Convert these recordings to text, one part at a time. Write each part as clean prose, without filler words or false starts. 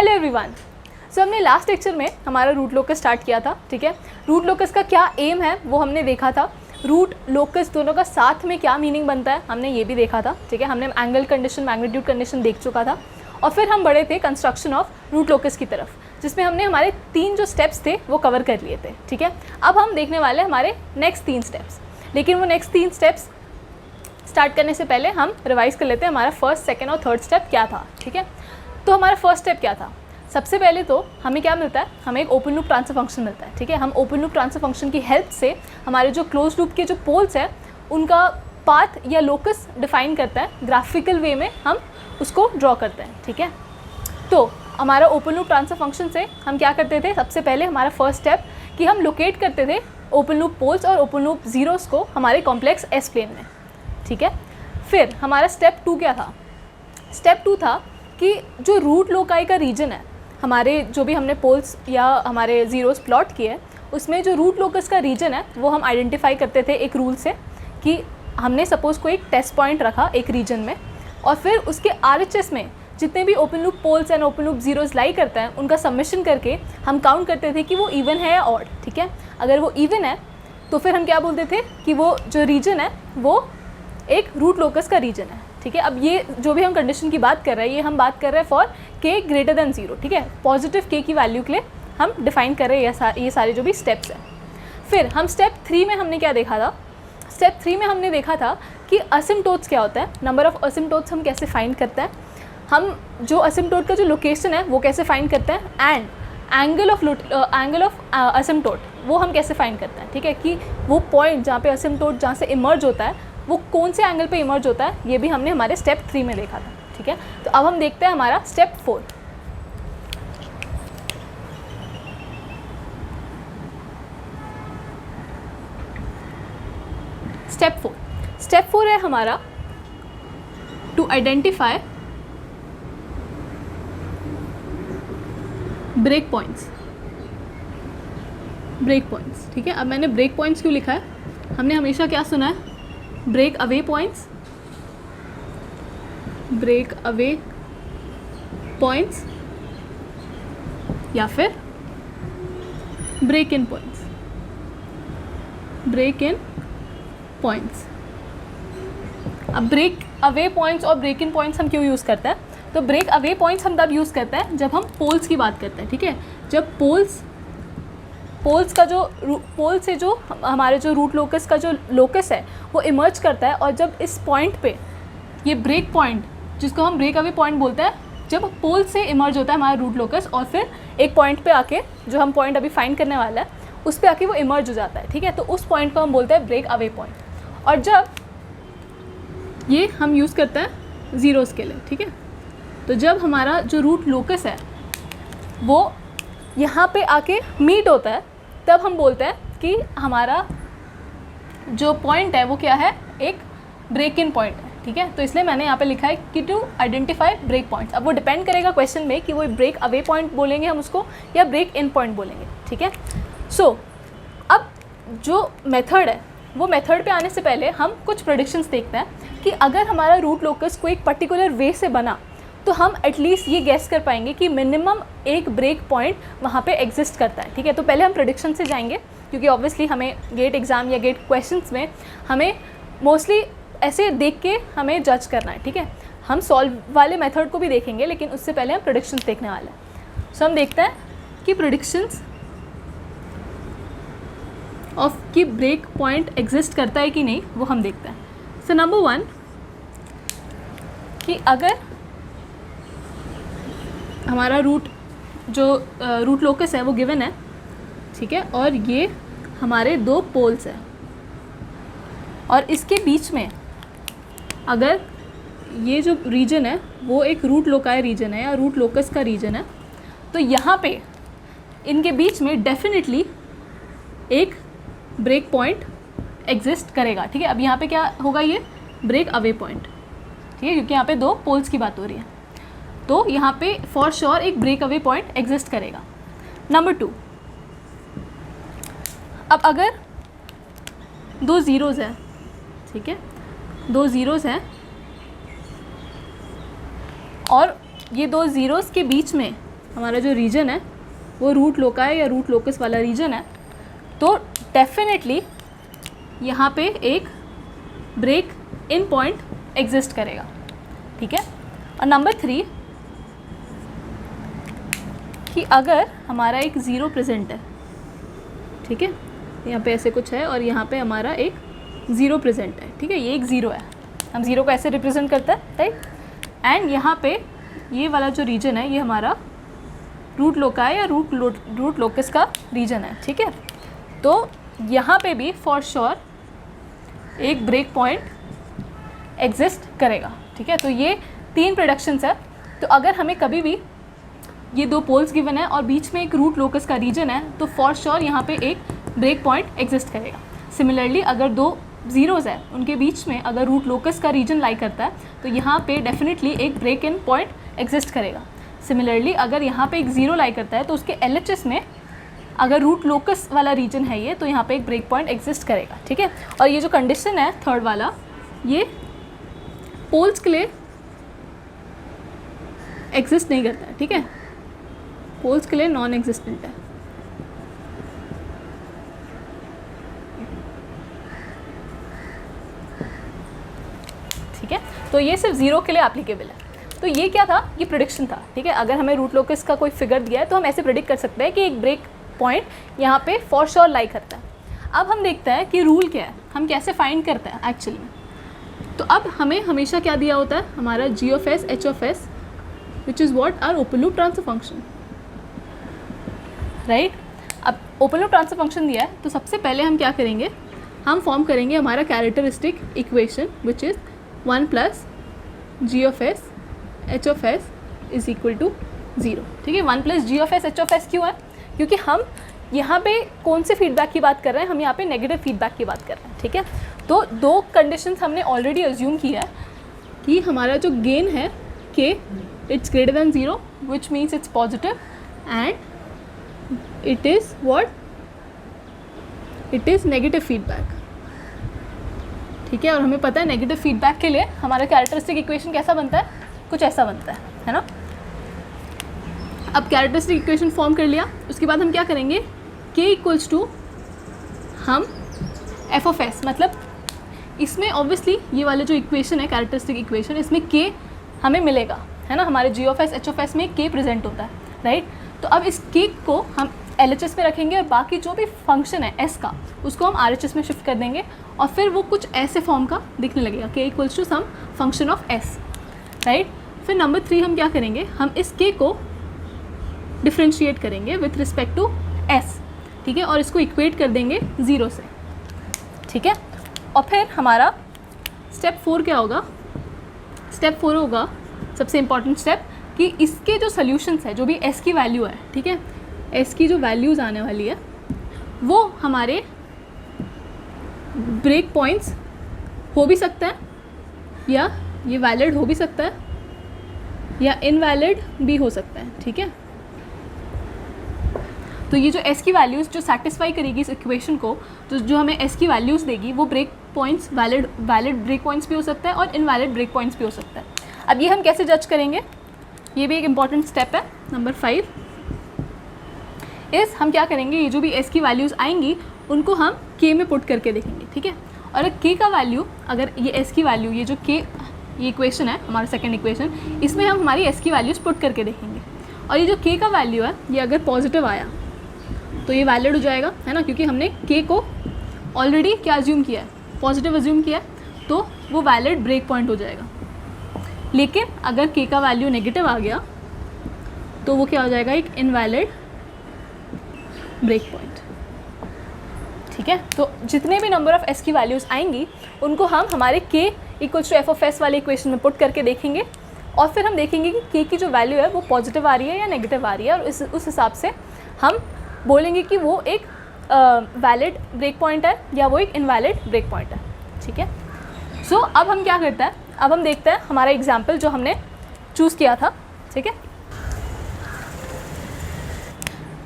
Hello everyone. सो हमने last lecture में हमारा रूट लोकस स्टार्ट किया था, ठीक है। रूट लोकस का क्या एम है वो हमने देखा था। रूट लोकस दोनों का साथ में क्या मीनिंग बनता है हमने ये भी देखा था, ठीक है। हमने एंगल कंडीशन, मैग्नीट्यूड कंडीशन देख चुका था और फिर हम बढ़े थे कंस्ट्रक्शन ऑफ रूट लोकस की तरफ, जिसमें हमने हमारे 3 जो स्टेप्स थे वो कवर कर लिए थे, ठीक है। अब हम देखने वाले हमारे नेक्स्ट 3 स्टेप्स, लेकिन वो नेक्स्ट 3 स्टेप्स स्टार्ट करने से पहले हम रिवाइज कर लेते हैं हमारा फर्स्ट, सेकेंड और थर्ड स्टेप क्या था, ठीक है। तो हमारा फर्स्ट स्टेप क्या था? सबसे पहले तो हमें क्या मिलता है, हमें एक ओपन लूप ट्रांसफर फंक्शन मिलता है, ठीक है। हम ओपन लूप ट्रांसफर फंक्शन की हेल्प से हमारे जो क्लोज लूप के जो पोल्स हैं उनका पाथ या लोकस डिफाइन करता है, ग्राफिकल वे में हम उसको ड्रॉ करते हैं, ठीक है। तो हमारा ओपन लूप ट्रांसफर फंक्शन से हम क्या करते थे, सबसे पहले हमारा फर्स्ट स्टेप कि हम लोकेट करते थे ओपन लूप पोल्स और ओपन लूप जीरोस को हमारे कॉम्प्लेक्स एस प्लेन में, ठीक है। फिर हमारा स्टेप 2 क्या था? स्टेप 2 था कि जो रूट लोकाई का रीजन है, हमारे जो भी हमने पोल्स या हमारे जीरोस प्लॉट किए उसमें जो रूट लोकस का रीजन है वो हम आइडेंटिफाई करते थे एक रूल से कि हमने सपोज़ कोई एक टेस्ट पॉइंट रखा एक रीजन में और फिर उसके RHS में जितने भी open loop poles and open loop zeros lie करते हैं उनका सबमिशन करके हम काउंट करते थे कि वो इवन है या ऑड, ठीक है। अगर वो इवन है तो फिर हम क्या बोलते थे कि वो जो रीजन है वो एक रूट लोकस का रीजन है, ठीक है। अब ये जो भी हम कंडीशन की बात कर रहे हैं ये हम बात कर रहे हैं फॉर k ग्रेटर देन 0, ठीक है। पॉजिटिव k की वैल्यू के लिए हम डिफाइन कर रहे हैं ये सारे जो भी स्टेप्स हैं। फिर हम स्टेप 3 में हमने क्या देखा था? स्टेप 3 में हमने देखा था कि असिम्प्टोट्स क्या होता है, नंबर ऑफ असिम्प्टोट्स हम कैसे फाइंड करते हैं, हम जो असिम्प्टोट का जो लोकेशन है वो कैसे फाइंड करते हैं, एंड एंगल ऑफ असिम्प्टोट वो हम कैसे फाइंड करते हैं, ठीक है। कि वो पॉइंट जहाँ पे असिम्प्टोट जहाँ से इमर्ज होता है वो कौन से एंगल पे इमर्ज होता है, ये भी हमने हमारे स्टेप 3 में देखा था, ठीक है। तो अब हम देखते हैं हमारा स्टेप 4। स्टेप 4 है हमारा टू आइडेंटिफाई ब्रेक पॉइंट्स, ठीक है। अब मैंने ब्रेक पॉइंट्स क्यों लिखा है? हमने हमेशा क्या सुना है, ब्रेक अवे पॉइंट्स या फिर ब्रेक इन पॉइंट्स। अब ब्रेक अवे पॉइंट्स और ब्रेक इन पॉइंट्स हम क्यों यूज़ करते हैं? तो ब्रेक अवे पॉइंट्स हम तब यूज़ करते हैं जब हम पोल्स की बात करते हैं, ठीक है। जब पोल्स का जो पोल से जो हमारे जो रूट लोकस का जो लोकस है वो इमर्ज करता है, और जब इस पॉइंट पे ये ब्रेक पॉइंट जिसको हम ब्रेक अवे पॉइंट बोलते हैं, जब पोल से इमर्ज होता है हमारा रूट लोकस और फिर एक पॉइंट पे आके जो हम पॉइंट अभी फाइंड करने वाला है उस पे आके वो इमर्ज हो जाता है, ठीक है। तो उस पॉइंट को हम बोलते हैं ब्रेक अवे पॉइंट। और जब ये हम यूज़ करते हैं ज़ीरोज़ के लिए, ठीक है। तो जब हमारा जो रूट लोकस है वो यहाँ पे आके मीट होता है तब हम बोलते हैं कि हमारा जो पॉइंट है वो क्या है, एक ब्रेक इन पॉइंट है, ठीक है। तो इसलिए मैंने यहाँ पे लिखा है कि टू आइडेंटिफाई ब्रेक पॉइंट्स। अब वो डिपेंड करेगा क्वेश्चन में कि वो ब्रेक अवे पॉइंट बोलेंगे हम उसको या ब्रेक इन पॉइंट बोलेंगे, ठीक है। सो अब जो मेथड है वो मेथड पे आने से पहले हम कुछ प्रेडिक्शंस देखते हैं कि अगर हमारा रूट लोकस को एक पर्टिकुलर वे से बना तो हम एटलीस्ट ये गेस कर पाएंगे कि मिनिमम एक ब्रेक पॉइंट वहाँ पे एग्जिस्ट करता है, ठीक है। तो पहले हम प्रेडिक्शन से जाएंगे क्योंकि ऑब्वियसली हमें गेट एग्ज़ाम या गेट क्वेश्चंस में हमें मोस्टली ऐसे देख के हमें जज करना है, ठीक है। हम सॉल्व वाले मेथड को भी देखेंगे लेकिन उससे पहले हम प्रेडिक्शंस देखने वाले हैं। सो हम देखते हैं कि प्रेडिक्शंस ऑफ कि ब्रेक पॉइंट एग्जिस्ट करता है कि नहीं वो हम देखते हैं। सो नंबर 1 कि अगर हमारा रूट लोकस है वो गिवन है, ठीक है, और ये हमारे 2 पोल्स हैं और इसके बीच में अगर ये जो रीजन है वो एक रूट लोकाई रीजन है या रूट लोकस का रीजन है तो यहाँ पे इनके बीच में डेफिनेटली एक ब्रेक पॉइंट एग्जिस्ट करेगा, ठीक है। अब यहाँ पे क्या होगा, ये ब्रेक अवे पॉइंट, ठीक है, क्योंकि यहाँ पे 2 पोल्स की बात हो रही है तो यहाँ पे फॉर श्योर एक ब्रेक अवे पॉइंट एग्जिस्ट करेगा। नंबर 2, अब अगर 2 ज़ीरोज़ हैं, ठीक है, 2 ज़ीरोज़ हैं और ये 2 ज़ीरोज़ के बीच में हमारा जो रीजन है वो रूट लोकाई या रूट लोकस वाला रीजन है, तो डेफिनेटली यहाँ पे एक ब्रेक इन पॉइंट एग्जिस्ट करेगा, ठीक है। और नंबर 3 कि अगर हमारा एक ज़ीरो प्रेजेंट है, ठीक है, यहाँ पे ऐसे कुछ है और यहाँ पे हमारा एक ज़ीरो प्रेजेंट है, ठीक है, ये एक ज़ीरो है, हम ज़ीरो को ऐसे रिप्रेजेंट करते हैं, राइट। एंड यहाँ पे ये वाला जो रीजन है ये हमारा रूट लोकाई या रूट लोकस का रीजन है, ठीक है। तो यहाँ पे भी फॉर श्योर एक ब्रेक पॉइंट एग्जिस्ट करेगा, ठीक है। तो ये 3 प्रेडिक्शंस है। तो अगर हमें कभी भी ये 2 पोल्स गिवन है और बीच में एक रूट लोकस का रीजन है तो फॉर श्योर यहाँ पे एक ब्रेक पॉइंट एग्जिस्ट करेगा। सिमिलरली अगर 2 ज़ीरोज़ है उनके बीच में अगर रूट लोकस का रीजन लाई करता है तो यहाँ पे डेफिनेटली एक ब्रेक इन पॉइंट एग्जिस्ट करेगा। सिमिलरली अगर यहाँ पे एक ज़ीरो लाई करता है तो उसके LHS में अगर रूट लोकस वाला रीजन है ये, तो यहाँ पे एक ब्रेक पॉइंट एग्जिस्ट करेगा, ठीक है। और ये जो कंडीशन है थर्ड वाला, ये पोल्स के लिए एग्जिस्ट नहीं करता है, ठीक है, पोल्स के लिए नॉन एग्जिस्टेंट है। ठीक है, तो ये सिर्फ ज़ीरो के लिए एप्लीकेबल है। तो ये क्या था, ये प्रेडिक्शन था, ठीक है। अगर हमें रूट लोकस का कोई फिगर दिया है तो हम ऐसे प्रेडिक्ट कर सकते हैं कि एक ब्रेक पॉइंट यहाँ पे फॉर श्योर लाई करता है। अब हम देखते हैं कि रूल क्या है, हम कैसे फाइंड करते हैं एक्चुअली में। तो अब हमें हमेशा क्या दिया होता है, हमारा g(h) which is what are open loop transfer function, right. अब ओपन लूप ट्रांसफर फंक्शन दिया है तो सबसे पहले हम क्या करेंगे, हम फॉर्म करेंगे हमारा characteristic equation which is 1 + g(h) is equal to 0, ठीक है। 1 + g(h) क्यों है, क्योंकि हम यहाँ पे कौन से फीडबैक की बात कर रहे हैं, हम यहाँ पे नेगेटिव फीडबैक की बात कर रहे हैं, ठीक है। तो 2 कंडीशंस हमने ऑलरेडी अज्यूम किया है कि हमारा जो गेन है k it's greater than 0 which means it's positive and it is what, it is negative feedback, ठीक है। और हमें पता है नेगेटिव फीडबैक के लिए हमारा कैरेक्टरिस्टिक इक्वेशन कैसा बनता है, कुछ ऐसा बनता है ना। अब कैरेक्टरिस्टिक इक्वेशन फॉर्म कर लिया, उसके बाद हम क्या करेंगे, k इक्वल्स टू हम f(s), मतलब इसमें ऑब्वियसली ये वाले जो इक्वेशन है कैरेक्टरिस्टिक इक्वेशन, इसमें k हमें मिलेगा, है ना। हमारे g(h) में k प्रेजेंट होता है, राइट। तो अब इस k को हम LHS में रखेंगे और बाकी जो भी फंक्शन है s का उसको हम RHS में शिफ्ट कर देंगे और फिर वो कुछ ऐसे फॉर्म का दिखने लगेगा, k equals to some function of s, right. फिर नंबर 3 हम क्या करेंगे, हम इस k को डिफ्रेंशिएट करेंगे विथ रिस्पेक्ट टू s, ठीक है, और इसको इक्वेट कर देंगे 0 से, ठीक है। और फिर हमारा स्टेप 4 क्या होगा, स्टेप 4 होगा सबसे इम्पॉर्टेंट स्टेप कि इसके जो सॉल्यूशंस है, जो भी s की वैल्यू है, ठीक है, s की जो वैल्यूज़ आने वाली है वो हमारे ब्रेक पॉइंट्स हो भी सकते हैं या ये वैलिड हो भी सकता है या इनवैलिड भी हो सकता है, ठीक है। तो ये जो s की वैल्यूज़ जो सेटिस्फाई करेगी इस इक्वेशन को, तो जो हमें s की वैल्यूज़ देगी वो break points valid break points भी हो सकता है और इनवैलिड ब्रेक पॉइंट्स भी हो सकता है। अब ये हम कैसे जज करेंगे, ये भी एक इम्पॉर्टेंट स्टेप है। नंबर 5 हम क्या करेंगे, ये जो भी s की वैल्यूज़ आएंगी उनको हम k में पुट करके देखेंगे, ठीक है। और k का वैल्यू, अगर ये s की वैल्यू, ये जो k, ये इक्वेशन है हमारा सेकंड इक्वेशन, इसमें हम हमारी s की वैल्यूज़ पुट करके देखेंगे और ये जो k का वैल्यू है ये अगर पॉजिटिव आया तो ये वैलिड हो जाएगा, है ना, क्योंकि हमने k को ऑलरेडी क्या अज्यूम किया है, पॉजिटिव अज्यूम किया है, तो वो वैलिड ब्रेक पॉइंट हो जाएगा। लेकिन अगर k का वैल्यू नेगेटिव आ गया तो वो क्या हो जाएगा, एक इनवैलिड ब्रेक पॉइंट, ठीक है। तो जितने भी नंबर ऑफ s की वैल्यूज़ आएंगी उनको हम हमारे k इक्वल्स टू f(s) वाले इक्वेशन में पुट करके देखेंगे और फिर हम देखेंगे कि k की जो वैल्यू है वो पॉजिटिव आ रही है या नेगेटिव आ रही है, और उस हिसाब से हम बोलेंगे कि वो एक वैलिड ब्रेक पॉइंट है या वो एक इनवैलिड ब्रेक पॉइंट है, ठीक है। सो अब हम क्या करते हैं, अब हम देखते हैं हमारा एग्जाम्पल जो हमने चूज़ किया था, ठीक है।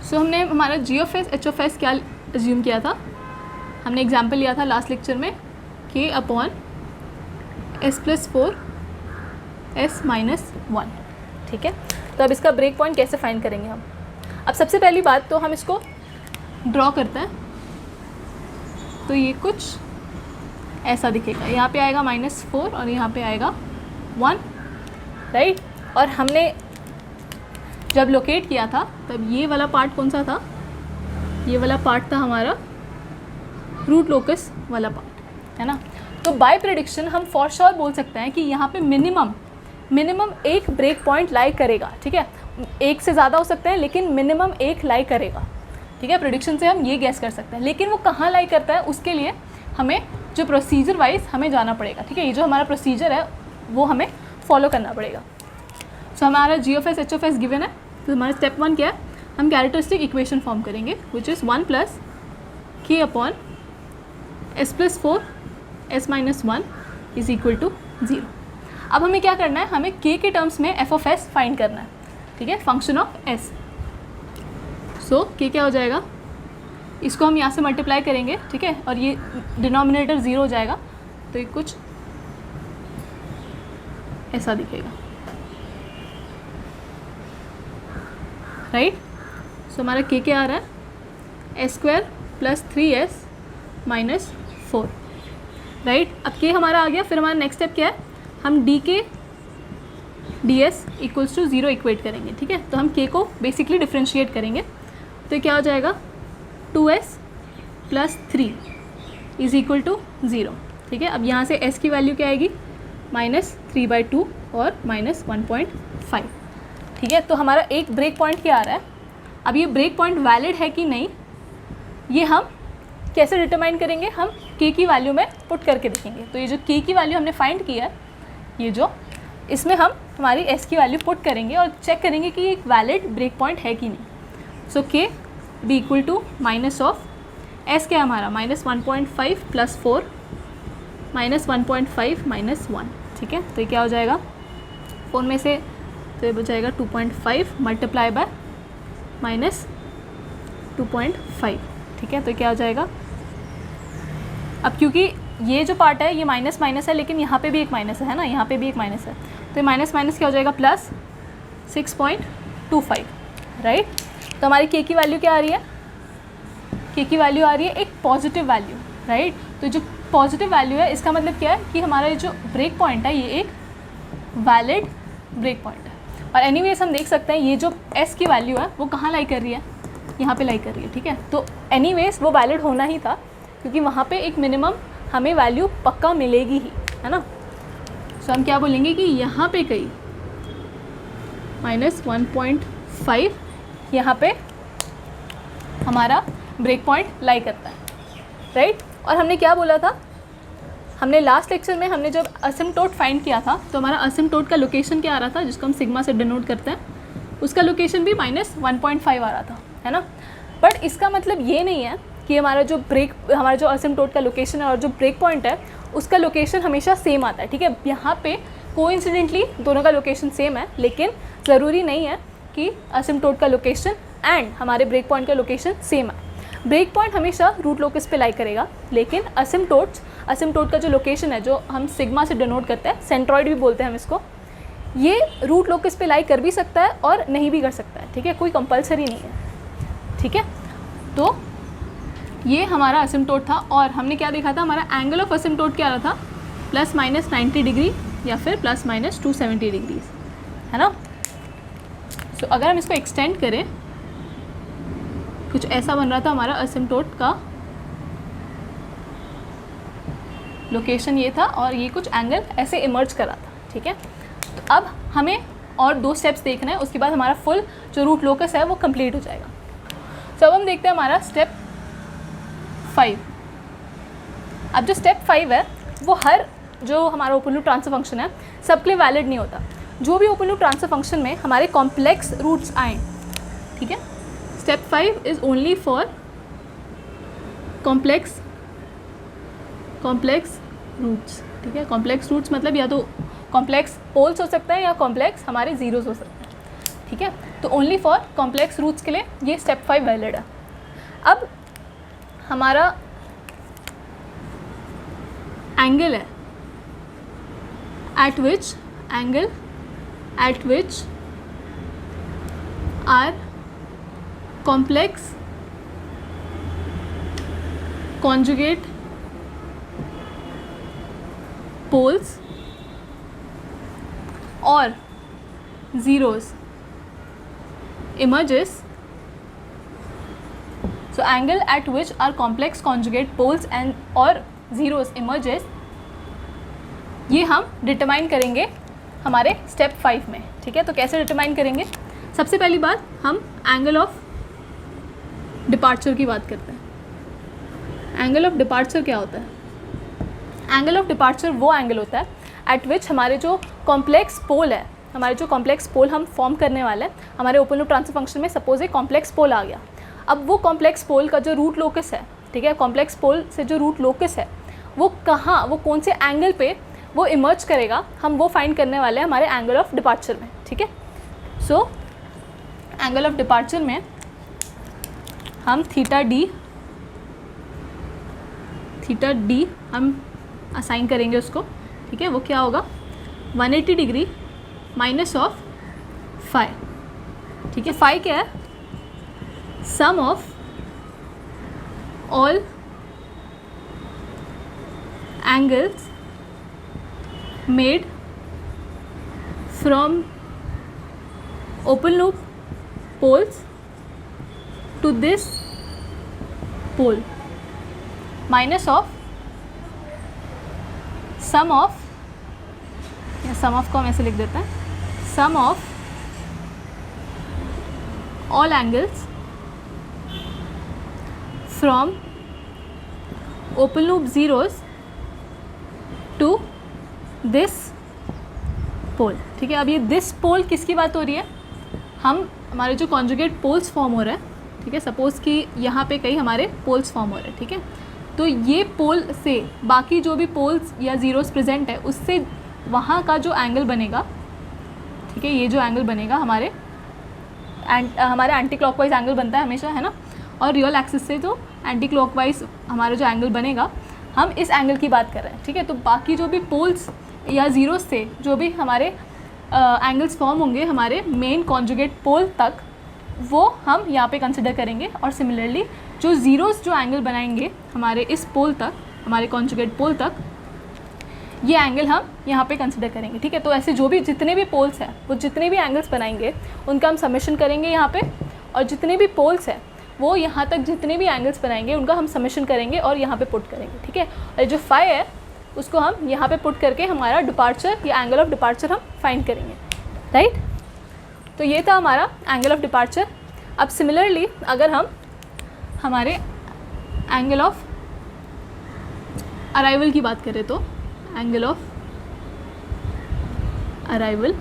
सो हमने हमारा g(h) क्या अज्यूम किया था, हमने एग्जाम्पल लिया था लास्ट लेक्चर में k/s + 4 s - 1, ठीक है। तो अब इसका ब्रेक पॉइंट कैसे फाइंड करेंगे हम? अब सबसे पहली बात तो हम इसको ड्रॉ करते हैं, तो ये कुछ ऐसा दिखेगा, यहाँ पे आएगा -4 और यहाँ पे आएगा 1, राइट। और हमने जब लोकेट किया था तब ये वाला पार्ट कौन सा था? ये वाला पार्ट था हमारा रूट लोकस वाला पार्ट, है ना। तो बाय प्रेडिक्शन हम फॉर श्योर बोल सकते हैं कि यहाँ पे मिनिमम एक ब्रेक पॉइंट लाई करेगा, ठीक है। एक से ज़्यादा हो सकते हैं लेकिन मिनिमम एक लाई करेगा, ठीक है। प्रेडिक्शन से हम ये गैस कर सकते हैं, लेकिन वो कहाँ लाई करता है उसके लिए हमें जो प्रोसीजर वाइज हमें जाना पड़ेगा, ठीक है। ये जो हमारा प्रोसीजर है वो हमें फॉलो करना पड़ेगा। सो हमारा g(h) h गिवन है, तो हमारा स्टेप 1 क्या है? हम कैरेक्टरिस्टिक इक्वेशन फॉर्म करेंगे विच इज़ 1 + k/(s + 4 s - 1 = 0। अब हमें क्या करना है? हमें k के टर्म्स में f(s) फाइंड करना है, ठीक है, function of s। So k क्या हो जाएगा? इसको हम यहाँ से मल्टीप्लाई करेंगे, ठीक है, और ये डिनोमिनेटर 0 हो जाएगा, तो ये कुछ ऐसा दिखेगा, राइट। सो हमारा k क्या आ रहा है? s² + 3s - 4, right. अब k हमारा आ गया। फिर हमारा नेक्स्ट स्टेप क्या है? हम dk ds = 0 इक्वेट करेंगे, ठीक है। तो हम k को बेसिकली डिफ्रेंशिएट करेंगे, तो क्या हो जाएगा? 2s + 3 = 0, ठीक है। अब यहाँ से s की वैल्यू क्या आएगी? -3/2 और -1.5, ठीक है। तो हमारा एक ब्रेक पॉइंट क्या आ रहा है? अब ये ब्रेक पॉइंट वैलिड है कि नहीं, ये हम कैसे डिटरमाइन करेंगे? हम k की वैल्यू में पुट करके देखेंगे। तो ये जो k की वैल्यू हमने फाइंड किया है, ये जो इसमें हम हमारी s की वैल्यू पुट करेंगे और चेक करेंगे कि ये एक वैलिड ब्रेक पॉइंट है कि नहीं। सो k b = minus of s क्या है हमारा? -1.5 + 4 -1.5 - 1, ठीक है। तो ये क्या हो जाएगा? 4 में से तो ये बचाएगा 2.5 × -2.5, ठीक है। तो क्या हो जाएगा? अब क्योंकि ये जो पार्ट है ये माइनस माइनस है, लेकिन यहाँ पे भी एक माइनस है ना, यहाँ पे भी एक माइनस है, तो ये माइनस माइनस क्या हो जाएगा? +6.25, राइट। तो हमारी k की वैल्यू क्या आ रही है? k की वैल्यू आ रही है एक पॉजिटिव वैल्यू, राइट। तो जो पॉजिटिव वैल्यू है इसका मतलब क्या है कि हमारा ये जो ब्रेक पॉइंट है ये एक वैलिड ब्रेक पॉइंट है। और एनीवेज हम देख सकते हैं ये जो s की वैल्यू है वो कहाँ लाई कर रही है? यहाँ पे लाई कर रही है, ठीक है। तो एनीवेज वो वैलिड होना ही था, क्योंकि वहाँ पे एक मिनिमम हमें वैल्यू पक्का मिलेगी ही, है ना। सो हम क्या बोलेंगे कि यहाँ पे कहीं -1.5 यहाँ पे हमारा ब्रेक पॉइंट लाई करता है, राइट। और हमने क्या बोला था? हमने लास्ट लेक्चर में हमने जब असिम्प्टोट फाइंड किया था तो हमारा असिम्प्टोट का लोकेशन क्या आ रहा था, जिसको हम सिग्मा से डिनोट करते हैं, उसका लोकेशन भी -1.5 आ रहा था, है ना। बट इसका मतलब ये नहीं है कि हमारा जो असिम्प्टोट का लोकेशन है और जो ब्रेक पॉइंट है उसका लोकेशन हमेशा सेम आता है, ठीक है। यहाँ पे कोइंसिडेंटली दोनों का लोकेशन सेम है, लेकिन ज़रूरी नहीं है कि असिम्प्टोट का लोकेशन एंड हमारे ब्रेक पॉइंट का लोकेशन सेम है। ब्रेक पॉइंट हमेशा रूट लोकस पे लाई करेगा, लेकिन असिम्प्टोट का जो लोकेशन है, जो हम सिग्मा से डिनोट करते हैं, सेंट्रॉइड भी बोलते हैं हम इसको, ये रूट लोकस पे लाई कर भी सकता है और नहीं भी कर सकता है, ठीक है। कोई कंपलसरी नहीं है, ठीक है। तो ये हमारा असिम्प्टोट था और हमने क्या देखा था? हमारा एंगल ऑफ असिम्प्टोट क्या आ रहा था? ±90 डिग्री या फिर ±270 डिग्री, है ना। सो अगर हम इसको एक्सटेंड करें, कुछ ऐसा बन रहा था हमारा असिम्प्टोट का लोकेशन ये था और ये कुछ एंगल ऐसे इमर्ज कर रहा था, ठीक है। तो अब हमें और 2 स्टेप्स देखना है, उसके बाद हमारा फुल जो रूट लोकस है वो कंप्लीट हो जाएगा। तो अब हम देखते हैं हमारा स्टेप 5। अब जो स्टेप 5 है वो हर जो हमारा ओपन लूप ट्रांसफर फंक्शन है सबके लिए वैलिड नहीं होता। जो भी ओपन लूप ट्रांसफर फंक्शन में हमारे कॉम्प्लेक्स रूट्स आएँ, ठीक है, step 5 is only for complex roots, ठीक है। कॉम्प्लेक्स रूट्स मतलब या तो कॉम्प्लेक्स पोल्स हो सकते हैं या कॉम्प्लेक्स हमारे जीरोस हो सकते हैं, ठीक है। तो ओनली फॉर कॉम्प्लेक्स रूट्स के लिए ये स्टेप 5 वैलिड है। अब हमारा एंगल है at which are complex conjugate poles और zeros emerges, so angle at which our complex conjugate poles and or zeros emerges, ये हम डिटरमाइन करेंगे हमारे स्टेप 5 में। ठीक है, तो कैसे डिटरमाइन करेंगे? सबसे पहली बात हम एंगल ऑफ डिपार्चर की बात करते हैं। एंगल ऑफ डिपार्चर क्या होता है? एंगल ऑफ डिपार्चर वो एंगल होता है एट विच हमारे जो कॉम्प्लेक्स पोल है, हमारे जो कॉम्प्लेक्स पोल हम फॉर्म करने वाले हैं हमारे ओपन लूप ट्रांसफर फंक्शन में, सपोज एक कॉम्प्लेक्स पोल आ गया। अब वो कॉम्प्लेक्स पोल का जो रूट लोकस है, ठीक है, कॉम्प्लेक्स पोल से जो रूट लोकस है वो कहाँ, वो कौन से एंगल पे वो इमर्ज करेगा, हम वो फाइंड करने वाले हैं हमारे एंगल ऑफ डिपार्चर में। ठीक है, सो एंगल ऑफ डिपार्चर में हम थीटा डी हम असाइन करेंगे उसको। ठीक है, वो क्या होगा? 180 डिग्री माइनस ऑफ फाई। ठीक है, फाई क्या है? Sum of all angles made from open loop poles to this pole minus of sum of, या सम ऑफ को हम ऐसे लिख देते हैं, sum of all angles from open loop zeros to this pole. ठीक है, अब ये दिस पोल किसकी बात हो रही है? हमारे जो कॉन्जुगेट पोल्स फॉर्म हो रहे हैं, ठीक है, सपोज़ कि यहाँ पे कई हमारे पोल्स फॉर्म हो रहे हैं। ठीक है, तो ये पोल से बाकी जो भी पोल्स या जीरोस प्रेजेंट है उससे वहाँ का जो एंगल बनेगा, ठीक है, ये जो एंगल बनेगा हमारे एंटी क्लॉकवाइज एंगल बनता है हमेशा, है ना, और रियल एक्सिस से जो एंटी क्लॉकवाइज हमारा जो एंगल बनेगा, हम इस एंगल की बात कर रहे हैं। ठीक है, तो बाकी जो भी पोल्स या जीरोस से जो भी हमारे एंगल्स फॉर्म होंगे हमारे मेन कॉन्जुगेट पोल तक, वो हम यहाँ पे कंसिडर करेंगे। और सिमिलरली जो जीरोस जो एंगल बनाएंगे हमारे इस पोल तक, हमारे कॉन्जुगेट पोल तक, ये एंगल हम यहाँ पे कंसिडर करेंगे। ठीक है, तो ऐसे जो भी जितने भी पोल्स हैं वो जितने भी एंगल्स बनाएंगे उनका हम समेशन करेंगे यहाँ पे, और जितने भी पोल्स हैं वो यहाँ तक जितने भी एंगल्स बनाएंगे उनका हम समेशन करेंगे और यहाँ पे पुट करेंगे। ठीक है, और जो फाई है उसको हम यहाँ पे पुट करके हमारा डिपार्चर या एंगल ऑफ डिपार्चर हम फाइंड करेंगे। राइट, तो ये था हमारा एंगल ऑफ डिपार्चर। अब सिमिलरली अगर हम हमारे एंगल ऑफ अराइवल की बात करें तो एंगल ऑफ अराइवल,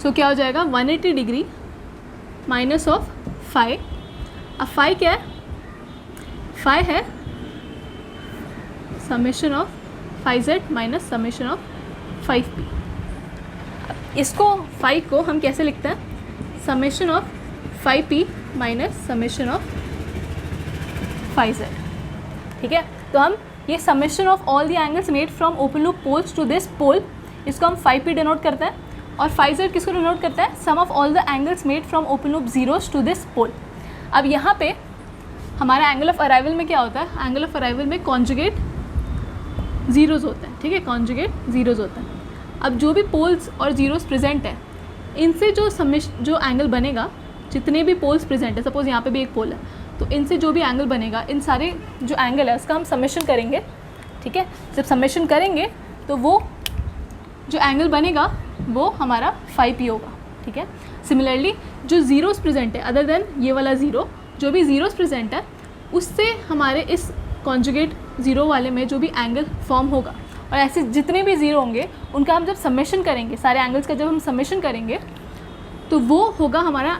सो क्या हो जाएगा? 180 डिग्री माइनस ऑफ फाई। अब फाई क्या है? फाई है summation of phi z minus summation of 5p। इसको फाई को हम कैसे लिखते हैं? Summation of 5p minus summation of phi z. ठीक है, तो हम ये summation of all the angles made from open loop poles to this pole, इसको हम 5p डिनोट करते हैं, और फाई जेड किसको डिनोट करता है? Sum of all the angles made from open loop zeros to this pole. अब यहाँ पे हमारा एंगल ऑफ अराइवल में क्या होता है? एंगल ऑफ अराइवल में कॉन्जुगेट जीरोज़ होते हैं। ठीक है, कॉन्जुगेट जीरोज़ होते हैं। अब जो भी पोल्स और जीरोस प्रेजेंट है इनसे जो जो एंगल बनेगा, जितने भी पोल्स प्रेजेंट है, सपोज़ यहाँ पे भी एक पोल है, तो इनसे जो भी एंगल बनेगा, इन सारे जो एंगल है उसका हम समेशन करेंगे। ठीक है, जब समेशन करेंगे तो वो जो एंगल बनेगा वो हमारा 5p होगा। ठीक है, सिमिलरली जो जीरोस प्रेजेंट है अदर देन ये वाला ज़ीरो, जो भी जीरोस प्रेजेंट है उससे हमारे इस कॉन्जुगेट ज़ीरो वाले में जो भी एंगल फॉर्म होगा, और ऐसे जितने भी ज़ीरो होंगे उनका हम जब समेशन करेंगे, सारे एंगल्स का जब हम समेशन करेंगे तो वो होगा हमारा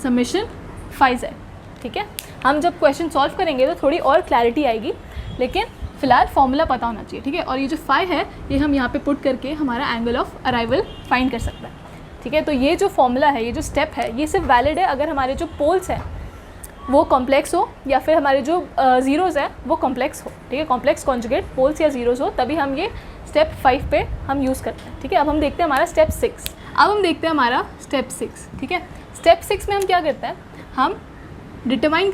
समेशन फाई जेड। ठीक है, हम जब क्वेश्चन सॉल्व करेंगे तो थोड़ी और क्लैरिटी आएगी, लेकिन फ़िलहाल फॉर्मूला पता होना चाहिए। ठीक है, और ये जो फाई है ये हम यहाँ पे पुट करके हमारा एंगल ऑफ अराइवल फाइंड कर सकते हैं। ठीक है, तो ये जो फॉर्मूला है, ये जो स्टेप है, ये सिर्फ वैलिड है अगर हमारे जो पोल्स हैं वो कॉम्प्लेक्स हो, या फिर हमारे जो ज़ीरोज़ है वो कॉम्प्लेक्स हो। ठीक है, कॉम्प्लेक्स कॉन्जुगेट पोल्स या ज़ीरोज़ हो, तभी हम ये स्टेप 5 पे हम यूज़ करते हैं। ठीक है, अब हम देखते हैं हमारा स्टेप 6। अब हम देखते हैं हमारा स्टेप 6, ठीक है। स्टेप 6 में हम क्या करते हैं, हम डिटरमाइन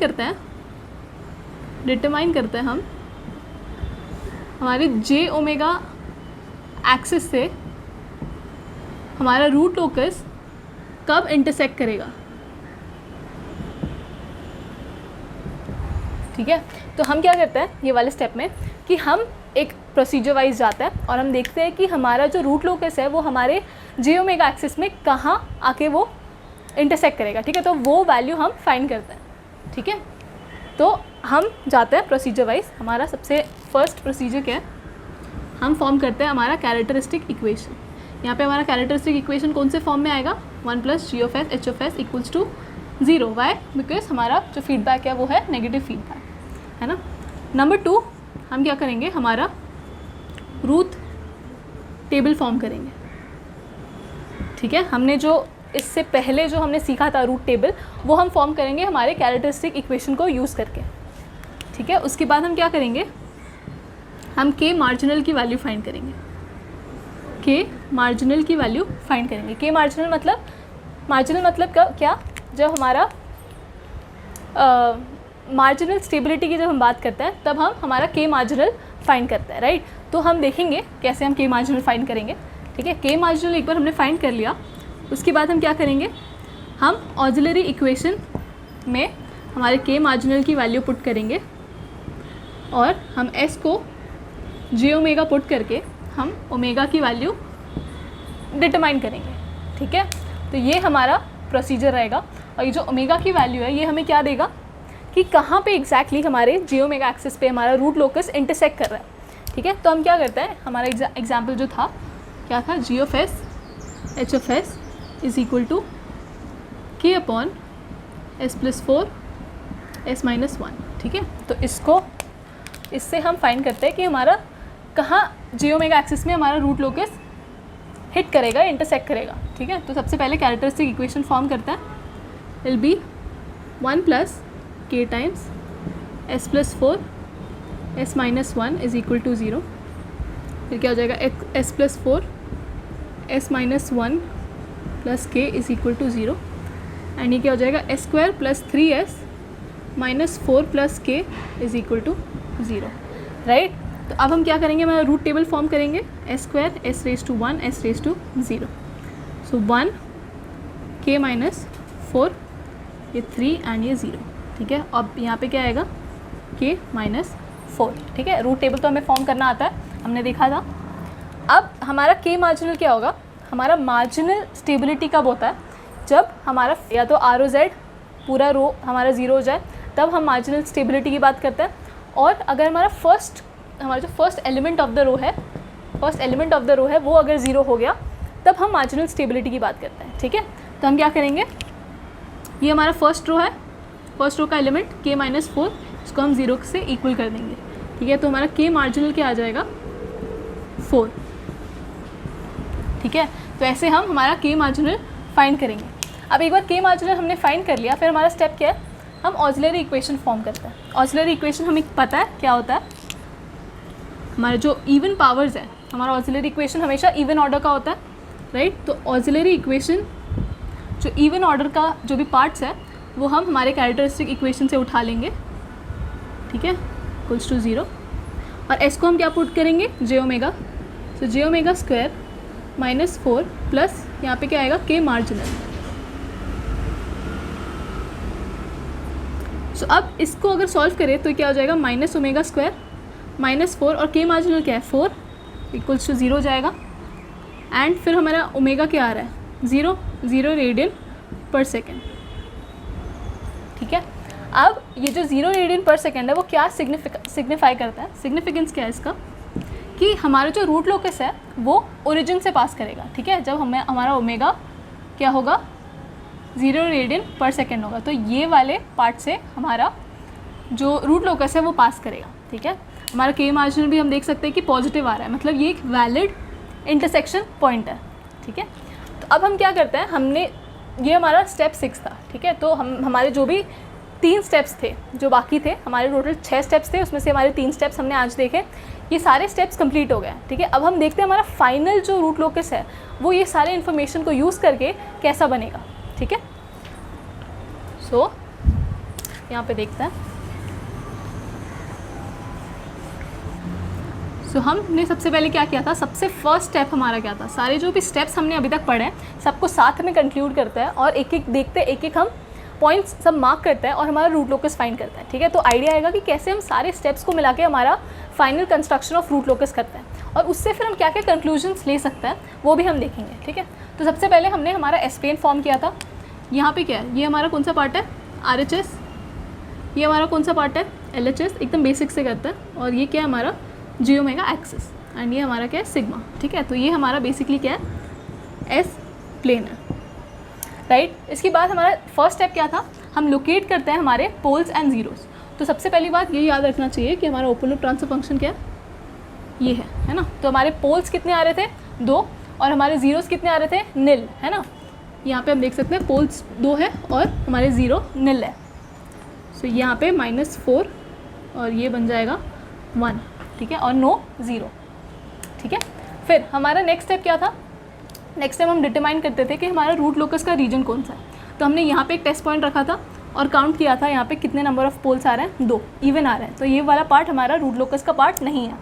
करते हैं हम हमारे जे ओमेगा एक्सिस से हमारा रूट लोकस कब इंटरसेक्ट करेगा, ठीक है। तो हम क्या करते हैं ये वाले स्टेप में कि हम एक प्रोसीजर वाइज जाता है और हम देखते हैं कि हमारा जो रूट लोकस है वो हमारे जे ओमेगा एक्सिस में कहाँ आके वो इंटरसेक्ट करेगा, ठीक है। तो वो वैल्यू हम फाइंड करते हैं, ठीक है। तो हम जाते हैं प्रोसीजर वाइज। हमारा सबसे फर्स्ट प्रोसीजर क्या है, हम फॉर्म करते हैं हमारा कैरेक्टरिस्टिक इक्वेशन। यहाँ पे हमारा कैरेक्टरिस्टिक इक्वेशन कौन से फॉर्म में आएगा, 1 + g of s H of s equals to 0। Why, because हमारा जो फीडबैक है वो है नेगेटिव फीडबैक, है ना। नंबर 2 हम क्या करेंगे, हमारा रूट टेबल फॉर्म करेंगे, ठीक है। हमने जो इससे पहले जो हमने सीखा था रूट टेबल, वो हम फॉर्म करेंगे हमारे कैरेक्टरिस्टिक इक्वेशन को यूज़ करके, ठीक है। उसके बाद हम क्या करेंगे, हम के मार्जिनल की वैल्यू फाइंड करेंगे। के मार्जिनल की वैल्यू फाइंड करेंगे। के मार्जिनल मतलब क्या, जब हमारा मार्जिनल स्टेबिलिटी की जब हम बात करते हैं तब हम हमारा के मार्जिनल फाइंड करते हैं, राइट। तो हम देखेंगे कैसे हम के मार्जिनल फाइंड करेंगे, ठीक है। के मार्जिनल एक बार हमने फाइंड कर लिया, उसके बाद हम क्या करेंगे, हम ऑक्सिलरी इक्वेशन में हमारे के मार्जिनल की वैल्यू पुट करेंगे और हम एस को जे ओमेगा पुट करके हम ओमेगा की वैल्यू डिटरमाइन करेंगे, ठीक है। तो ये हमारा प्रोसीजर रहेगा और ये जो ओमेगा की वैल्यू है ये हमें क्या देगा कि कहाँ पे एग्जैक्टली हमारे जे ओमेगा एक्सिस पे हमारा रूट लोकस इंटरसेक्ट कर रहा है, ठीक है। तो हम क्या करते हैं, हमारा एग्जाम्पल जो था क्या था, G of s H of s is equal to K upon s plus 4 s minus 1, ठीक है। तो इससे हम फाइंड करते हैं कि हमारा कहाँ जे ओमेगा एक्सिस में हमारा रूट लोकस हिट करेगा, इंटरसेक्ट करेगा, ठीक है। तो सबसे पहले कैरेक्टरिस्टिक इक्वेशन फॉर्म करते हैं, will be 1 + k times s + 4 s minus 1 is equal to 0। फिर क्या हो जाएगा, s + 4 s minus 1 + k is equal to 0 and ये क्या हो जाएगा, s² + 3s minus 4 + k is equal to 0, right. तो अब हम क्या करेंगे, हमारा रूट टेबल फॉर्म करेंगे, s² s⁻1 s⁻0। सो 1 k माइनस 4 ये 3 एंड ये 0, ठीक है। अब यहाँ पे क्या आएगा, k माइनस 4, ठीक है। रूट टेबल तो हमें फॉर्म करना आता है, हमने देखा था। अब हमारा के मार्जिनल क्या होगा, हमारा मार्जिनल स्टेबिलिटी कब होता है, जब हमारा या तो आर ओ जेड पूरा रो हमारा 0 हो जाए तब हम मार्जिनल स्टेबिलिटी की बात करते हैं, और अगर हमारा जो first element of the row है वो अगर 0 हो गया तब हम मार्जिनल स्टेबिलिटी की बात करते हैं, ठीक है। तो हम क्या करेंगे, ये हमारा फर्स्ट रो है, फर्स्ट रो का एलिमेंट k माइनस 4, इसको हम 0 से इक्वल कर देंगे, ठीक है। तो हमारा k मार्जिनल क्या आ जाएगा, 4, ठीक है। तो ऐसे हम हमारा k मार्जिनल फाइंड करेंगे। अब एक बार k मार्जिनल हमने फाइंड कर लिया, फिर हमारा स्टेप क्या है, हम ऑक्सिलरी इक्वेशन फॉर्म करते हैं। ऑक्सिलरी इक्वेशन हमें पता है क्या होता है, हमारे जो इवन पावर्स है, हमारा ऑक्सिलरी इक्वेशन हमेशा इवन ऑर्डर का होता है, राइट। तो ऑक्सिलरी इक्वेशन जो इवन ऑर्डर का जो भी पार्ट्स है वो हम हमारे कैरेक्टरिस्टिक इक्वेशन से उठा लेंगे, ठीक है, इक्वल्स टू 0। और s को हम क्या पुट करेंगे, जे ओमेगा। सो जे ओमेगा स्क्वायर माइनस 4 प्लस यहाँ पे क्या आएगा, k मार्जिनल। सो अब इसको अगर सॉल्व करें तो क्या हो जाएगा, माइनस ओमेगा स्क्वायर माइनस 4 और k मार्जिनल क्या है 4 इक्वल्स टू 0 हो जाएगा। एंड फिर हमारा ओमेगा क्या आ रहा है, 0 रेडियन पर सेकेंड, ठीक है। अब ये जो 0 रेडियन पर सेकेंड है वो क्या सिग्निफाई करता है, सिग्निफिकेंस क्या है इसका, कि हमारा जो रूट लोकस है वो ओरिजिन से पास करेगा, ठीक है। जब हमारा ओमेगा क्या होगा, 0 रेडियन पर सेकेंड होगा, तो ये वाले पार्ट से हमारा जो रूट लोकस है वो पास करेगा, ठीक है। हमारा के मार्जिनल भी हम देख सकते हैं कि पॉजिटिव आ रहा है, मतलब ये एक वैलिड इंटरसेक्शन पॉइंट है, ठीक है। तो अब हम क्या करते हैं, हमने ये हमारा स्टेप 6 था, ठीक है। तो हमारे जो भी 3 स्टेप्स थे जो बाकी थे, हमारे टोटल 6 स्टेप्स थे, उसमें से हमारे 3 स्टेप्स हमने आज देखे, ये सारे स्टेप्स कंप्लीट हो गए। ठीक है, अब हम देखते हैं हमारा फाइनल जो रूट लोकस है वो ये सारे इन्फॉर्मेशन को यूज़ करके कैसा बनेगा। ठीक है, सो यहाँ पे देखते हैं। तो हमने सबसे पहले क्या किया था, सबसे फर्स्ट स्टेप हमारा क्या था, सारे जो भी स्टेप्स हमने अभी तक पढ़े हैं सबको साथ में कंक्लूड करते हैं और एक एक देखते हैं, एक एक हम पॉइंट्स सब मार्क करते हैं और हमारा रूट लोकस फाइंड करता है। ठीक है, तो आइडिया आएगा कि कैसे हम सारे स्टेप्स को मिला के हमारा final construction of root locus करते हैं और उससे फिर हम क्या क्या कंक्लूजन्स ले सकते हैं वो भी हम देखेंगे। ठीक है, तो सबसे पहले हमने हमारा एसप्लेन फॉर्म किया था। यहाँ पे क्या है, ये हमारा कौन सा पार्ट है, RHS, ये हमारा कौन सा पार्ट है, LHS, एकदम बेसिक से करते हैं, और ये क्या है हमारा जी ओमेगा एक्सिस, एंड ये हमारा क्या है सिग्मा। ठीक है, तो ये हमारा बेसिकली क्या है, एस प्लेन है, राइट। इसके बाद हमारा फर्स्ट स्टेप क्या था, हम लोकेट करते हैं हमारे पोल्स एंड जीरोस। तो सबसे पहली बात ये याद रखना चाहिए कि हमारा ओपन लूप ट्रांसफर फंक्शन क्या है, ये है ना। तो हमारे पोल्स कितने आ रहे थे, 2, और हमारे जीरोस कितने आ रहे थे, निल, है ना। यहाँ पे हम देख सकते हैं पोल्स 2 है और हमारे ज़ीरो निल है। सो यहाँ पे -4 और ये बन जाएगा 1। ठीक है, और नो 0। ठीक है, फिर हमारा नेक्स्ट स्टेप क्या था, नेक्स्ट स्टेप हम डिटरमाइन करते थे कि हमारा रूट लोकस का रीजन कौन सा है। तो हमने यहाँ पे एक टेस्ट पॉइंट रखा था और काउंट किया था यहाँ पे कितने नंबर ऑफ पोल्स आ रहे हैं, 2 इवन आ रहे हैं। तो ये वाला पार्ट हमारा रूट लोकस का पार्ट नहीं है।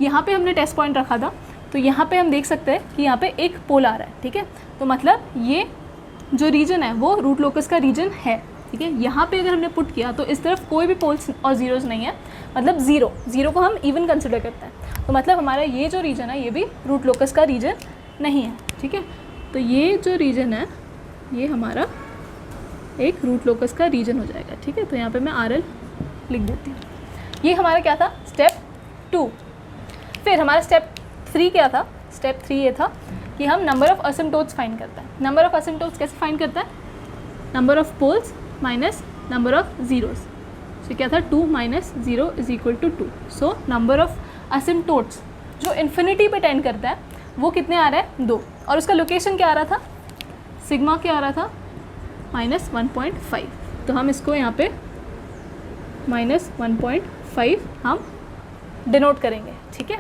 यहाँ पे हमने टेस्ट पॉइंट रखा था, तो यहाँ पे हम देख सकते हैं कि यहाँ पे एक पोल आ रहा है। ठीक है, तो मतलब ये जो रीजन है वो रूट लोकस का रीजन है। ठीक है, यहाँ पे अगर हमने पुट किया तो इस तरफ कोई भी पोल्स और जीरोस नहीं है, मतलब ज़ीरो को हम इवन कंसिडर करते हैं। तो मतलब हमारा ये जो रीजन है ये भी रूट लोकस का रीजन नहीं है। ठीक है, तो ये जो रीजन है ये हमारा एक रूट लोकस का रीजन हो जाएगा। ठीक है, तो यहाँ पे मैं RL लिख देती हूँ। ये हमारा क्या था, स्टेप 2। फिर हमारा स्टेप 3 क्या था, स्टेप 3 ये था कि हम नंबर ऑफ़ असिम्प्टोट्स फाइंड करते हैं। नंबर ऑफ़ असिम्प्टोट्स कैसे फाइंड करता है, number of poles minus number of zeros. So क्या था, 2 - 0 = 2। सो नंबर ऑफ़ असिम्प्टोट्स जो इन्फिनिटी पे टेंड करता है वो कितने आ रहा है, 2, और उसका लोकेशन क्या आ रहा था, सिग्मा क्या आ रहा था, -1.5। तो हम इसको यहाँ पे -1.5 हम डिनोट करेंगे। ठीक है,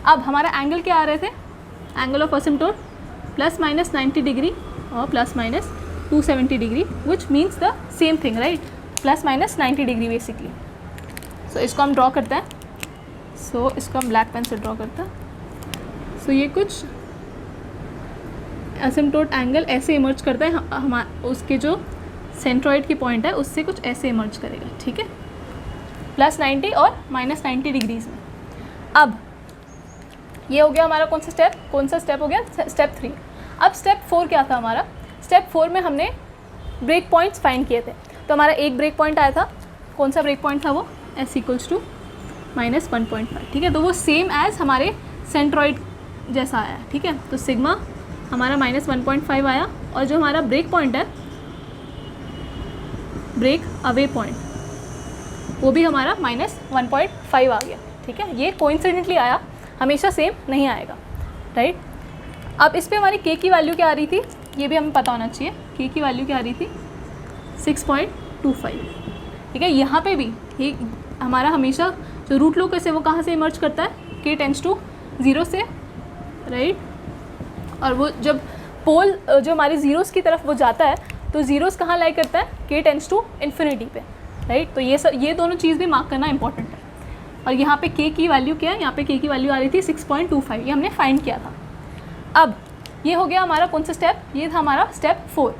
अब हमारा एंगल क्या आ रहे थे, एंगल ऑफ असिम्प्टोट ±90 डिग्री और ±270 degree, which means the same thing, right, ±90 degree basically. So इसको हम ड्रॉ करते हैं। सो इसको हम ब्लैक पेन से ड्रॉ करते हैं। सो ये कुछ एसिम्प्टोट एंगल ऐसे इमर्ज करता है, हम उसके जो सेंट्रॉइड की पॉइंट है उससे कुछ ऐसे इमर्ज करेगा। ठीक है, +90 और -90 डिग्रीज में। अब ये हो गया हमारा कौन सा स्टेप हो गया, स्टेप 3। अब स्टेप 4 क्या था हमारा, स्टेप 4 में हमने ब्रेक पॉइंट्स फाइंड किए थे। तो हमारा एक ब्रेक पॉइंट आया था, कौन सा ब्रेक पॉइंट था वो, S = -1.5। ठीक है, तो वो सेम एज़ हमारे सेंट्रॉइड जैसा आया। ठीक है, तो सिग्मा हमारा -1.5 आया और जो हमारा ब्रेक पॉइंट है, ब्रेक अवे पॉइंट, वो भी हमारा -1.5 आ गया। ठीक है, ये कोइंसिडेंटली आया, हमेशा सेम नहीं आएगा, राइट। अब इस पे हमारी k की वैल्यू क्या आ रही थी, ये भी हमें पता होना चाहिए। k की वैल्यू क्या आ रही थी, 6.25। ठीक है, यहाँ पे भी ये हमारा हमेशा जो रूट लोकस है वो कहाँ से इमर्ज करता है, k टेंड्स टू 0 से, राइट। और वो जब पोल जो हमारे ज़ीरोस की तरफ वो जाता है तो ज़ीरोस कहाँ लाई करता है, k टेंड्स टू इन्फिनिटी पे, राइट। तो ये दोनों चीज़ भी मार्क करना इंपॉर्टेंट है। और यहाँ पे k की वैल्यू क्या है, यहाँ पे k की वैल्यू आ रही थी 6.25, ये हमने फाइंड किया था। अब ये हो गया हमारा कौन सा स्टेप, ये था हमारा स्टेप 4।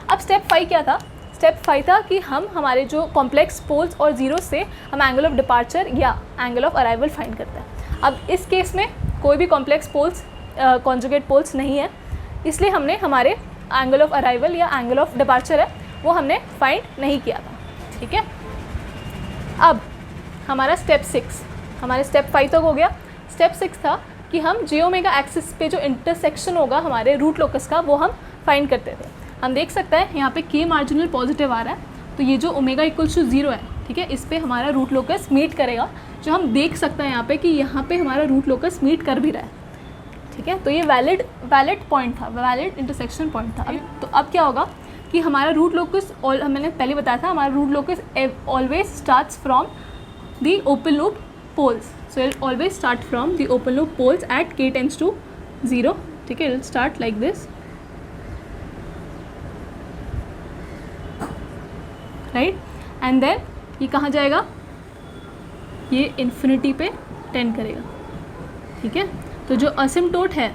अब स्टेप 5 क्या था, स्टेप 5 था कि हम हमारे जो कॉम्प्लेक्स पोल्स और जीरोस से हम एंगल ऑफ डिपार्चर या एंगल ऑफ अराइवल फाइंड करते हैं। अब इस केस में कोई भी कॉम्प्लेक्स पोल्स कॉन्जुगेट पोल्स नहीं है, इसलिए हमने हमारे एंगल ऑफ अराइवल या एंगल ऑफ डिपार्चर है वो हमने फाइंड नहीं किया था। ठीक है, अब हमारा स्टेप 6, हमारे स्टेप 5 तक हो गया। स्टेप 6 था कि हम j-ओमेगा एक्सिस पे जो इंटरसेक्शन होगा हमारे रूट लोकस का वो हम फाइंड करते थे। हम देख सकते हैं यहाँ पे k मार्जिनल पॉजिटिव आ रहा है, तो ये जो ओमेगा = 0 है, ठीक है, इस पे हमारा रूट लोकस मीट करेगा, जो हम देख सकते हैं यहाँ पे कि यहाँ पे हमारा रूट लोकस मीट कर भी रहा है। ठीक है, तो ये वैलिड पॉइंट था, वैलिड इंटरसेक्शन पॉइंट था। तो अब क्या होगा कि हमारा रूट लोकस, मैंने पहले बताया था, हमारा root locus always starts from the open loop poles. So it always start from the open loop poles at k tends to 0. ठीक है, it will start like this, right. And then ये कहाँ जाएगा, ये इन्फिनिटी पे tend करेगा. ठीक है, तो जो असिम्प्टोट है,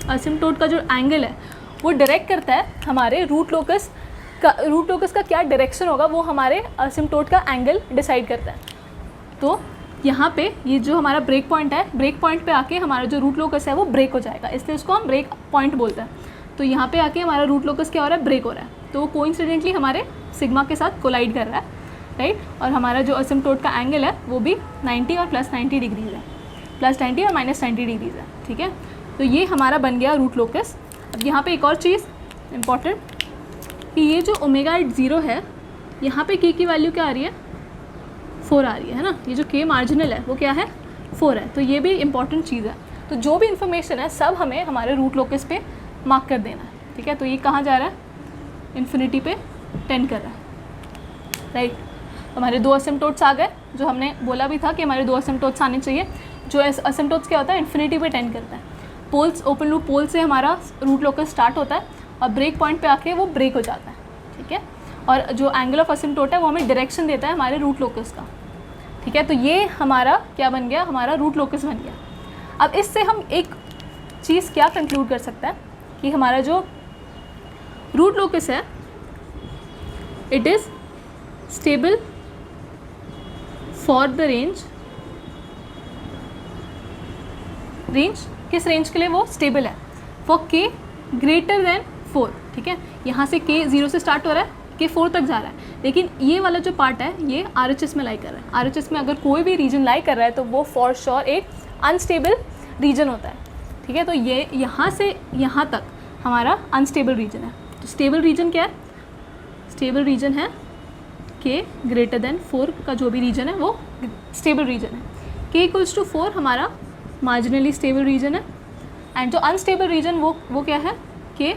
असिम्प्टोट का जो एंगल है वो डायरेक्ट करता है हमारे रूट लोकस का क्या डायरेक्शन होगा, वो हमारे असिम्प्टोट का एंगल डिसाइड करता है. तो यहाँ पे ये जो हमारा ब्रेक पॉइंट है, ब्रेक पॉइंट पे आके हमारा जो रूट लोकस है वो ब्रेक हो जाएगा, इसलिए इसको हम ब्रेक पॉइंट बोलते हैं. तो यहाँ पे आके हमारा रूट लोकस क्या हो रहा है, ब्रेक हो रहा है. तो वो कोइंसिडेंटली हमारे सिग्मा के साथ कोलाइड कर रहा है, राइट. और हमारा जो असिम्प्टोट का एंगल है वो भी 90 और प्लस 90 डिग्रीज़ है, प्लस 90 और माइनस 90 डिग्रीज़ है. ठीक है, तो ये हमारा बन गया रूट लोकस. अब यहाँ पे एक और चीज़ इम्पॉर्टेंट कि ये जो ओमेगा एट 0 है, यहाँ पे k की वैल्यू क्या आ रही है, 4 आ रही है ना. ये जो k मार्जिनल है वो क्या है, 4 है. तो ये भी इम्पॉर्टेंट चीज़ है. तो जो भी इन्फॉर्मेशन है सब हमें हमारे रूट लोकस पे मार्क कर देना है. ठीक है, तो ये कहाँ जा रहा है, इन्फिनिटी पे टेंड कर रहा है, राइट. हमारे 2 असिम्प्टोट्स आ गए, जो हमने बोला भी था कि हमारे 2 असिम्प्टोट्स आने चाहिए. जो असिम्प्टोट्स क्या होता है, इन्फिनिटी पे टेंड करता है. पोल्स, ओपन लूप पोल से हमारा रूट लोकस स्टार्ट होता है और ब्रेक पॉइंट पे आके वो ब्रेक हो जाता है. ठीक है, और जो एंगल ऑफ असिम्प्टोट है वो हमें डायरेक्शन देता है हमारे रूट लोकस का. ठीक है, तो ये हमारा क्या बन गया, हमारा रूट लोकस बन गया. अब इससे हम एक चीज़ क्या कंक्लूड कर सकते हैं कि हमारा जो रूट लोकस है it is stable for the range किस रेंज के लिए वो स्टेबल है, फॉर k ग्रेटर देन 4. ठीक है, यहाँ से k 0 से स्टार्ट हो रहा है, k 4 तक जा रहा है, लेकिन ये वाला जो पार्ट है ये RHS में लाई कर रहा है. RHS में अगर कोई भी रीजन लाई कर रहा है तो वो फॉर श्योर एक अनस्टेबल रीजन होता है. ठीक है, तो ये यहाँ से यहाँ तक हमारा अनस्टेबल रीजन है. तो स्टेबल रीजन क्या है, स्टेबल रीजन है k ग्रेटर देन 4 का जो भी रीजन है वो स्टेबल रीजन है. k इक्वल्स टू 4 हमारा मार्जिनली स्टेबल रीजन है. एंड जो अनस्टेबल रीजन वो क्या है, k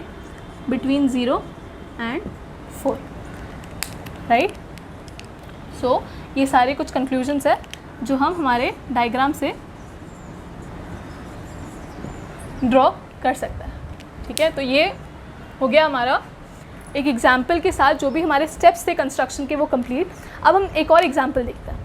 बिटवीन 0 एंड 4, राइट. सो ये सारे कुछ कंक्लूजन्स है जो हम हमारे डायग्राम से ड्रॉ कर सकते हैं. ठीक है, तो ये हो गया हमारा एक एग्जाम्पल के साथ जो भी हमारे स्टेप्स थे कंस्ट्रक्शन के वो कंप्लीट. अब हम एक और एग्जाम्पल देखते हैं.